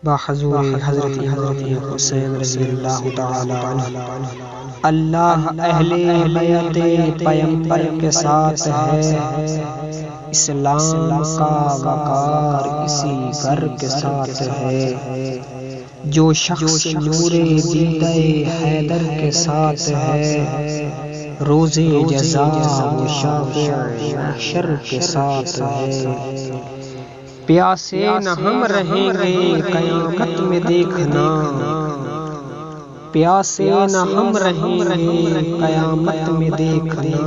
بحضور حضرت امام حسین رضی اللہ تعالی عنہ۔ اللہ اہل بیت پیمبر کے ساتھ ہے، اسلام کا وقار اسی گھر کے ساتھ ہے۔ جو شخص نور دیدہ حیدر کے ساتھ ہے، روز جزا و شافع محشر کے ساتھ ہے۔ پیاسے نہ ہم رہیں گے قیامت میں دیکھنا، پیاسے نہ ہم رہیں گے قیامت میں دیکھنا،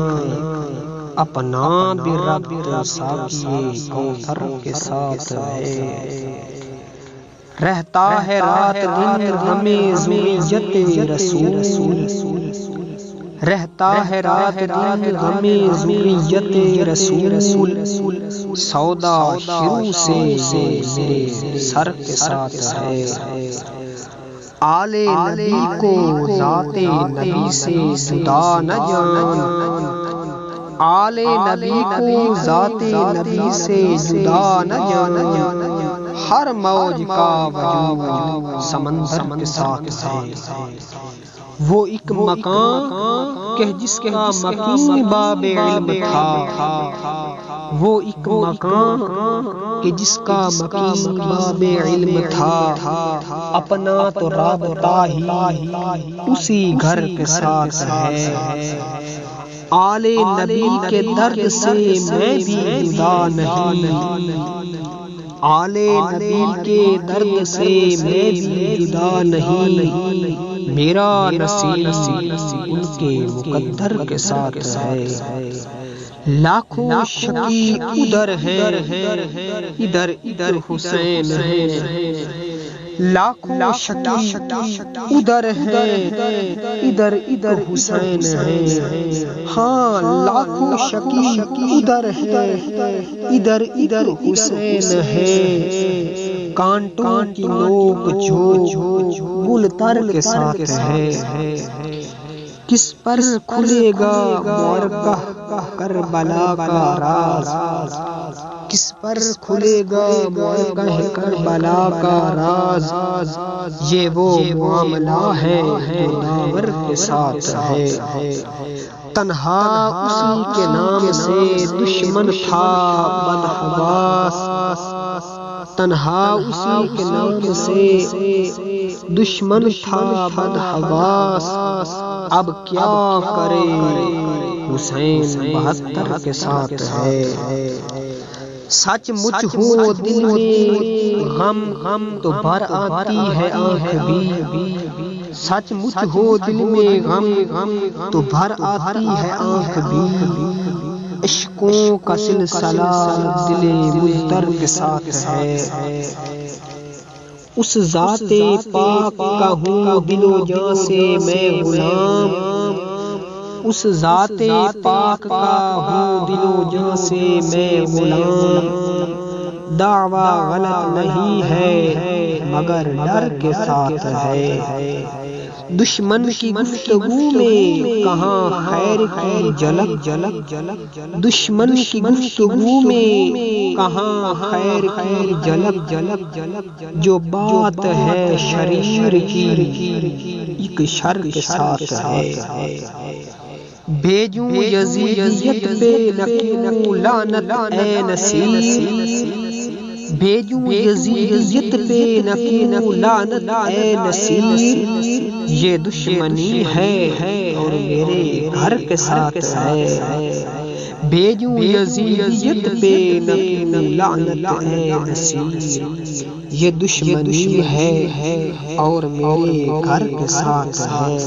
اپنا بھی رب ساقی کوثر کے ساتھ ہے۔ رہتا ہے رات دن ہمیں ذریت رسول، رہتا ہے رات دن ہمیں ذریت رسول، سودا شروع سے میرے سر کے ساتھ ہے۔ آل نبی کو ذات نبی سے جدا نہ جان، آل نبی کو ذات نبی سے جدا نہ جان، ہر موج کا وجود سمندر کے ساتھ ہے۔ وہ ایک مکان کہ جس کا مکین باب علم تھا، وہ ایک مکان کہ جس کا مکین باب علم تھا، اپنا تو رابطہ ہی اسی گھر کے ساتھ ہے۔ آل نبی کے درد سے میں بھی جدا نہیں، آل نبی کے درد سے میں بھی جدا نہیں، میرا نصیب ان کے مقدر کے ساتھ ہے۔ لاکھوں شکی ادھر ہے ادھر ادھر حسین ہے، لاکھوں شکی ادھر ہے ادھر ادھر حسین ہے، ہاں لاکھوں شکی ادھر ہے ادھر ادھر حسین ہے۔ کانٹوں کی نوک جھوک گل تر کے ساتھ ہے، کس پر کھلے گا معرکہ کربلا کا راز، کس پر کھلے گا معرکہ کربلا کا راز، یہ وہ معاملہ ہے جو داور کے ساتھ ہے۔ تنہا اسی کے نام سے دشمن تھا بدحواس، تنہا اسی کے نام سے دشمن تھا بدحواس، اب کیا کرے حسین 72 کے ساتھ ہے۔ سچ مچ ہو دل میں غم تو بھر آتی ہے آنکھ بھی، سچ مچ ہو دل میں غم تو بھر آتی ہے آنکھ بھی، عشقوں کا سلسلہ دل مضطر کے ساتھ ہے۔ اس ذات پاک کا ہوں دل و جاں سے میں غلام، اس ذات پاک کا ہوں دل و جاں سے میں غلام، دعویٰ غلط نہیں ہے مگر ڈر کے ساتھ ہے۔ دشمن کی گفتگو میں کہاں خیر کی جھلک، دشمن کی گفتگو میں کہاں خیر کی جھلک، جو بات ہے شریر کی ایک شر کے ساتھ ہے۔ بھیجوں یزیدیت پہ نہ لعنت اے نصیر، بھیجوں یزیدیت پہ نہ لعنت اے نصیر، یہ دشمنی ہے اور میرے گھر کے ساتھ ہے۔ بھیجوں یزیدیت پہ نہ لعنت اے نصیر، یہ دشمنی ہے اور میرے گھر کے ساتھ ہے۔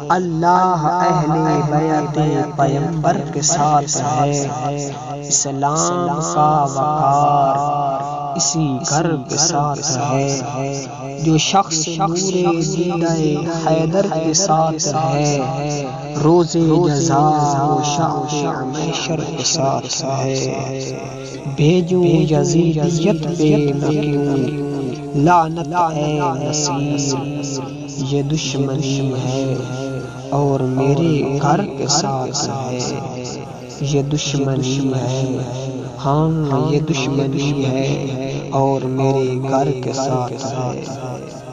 اللہ اہل بیت پیمبر کے ساتھ ہے، اسلام کا وقار اسی گھر کے ساتھ ہے۔ جو شخص نور دیدہ حیدر کے ساتھ ہے، روز جزا و شافع محشر کے ساتھ ہے۔ بھیجوں یزیدیت پہ نہ لعنت اے نصیر، یہ دشمنی ہے اور میرے گھر کے ساتھ ہے، یہ دشمنی ہے ہاں یہ دشمنی ہے اور میرے گھر کے ساتھ ہے۔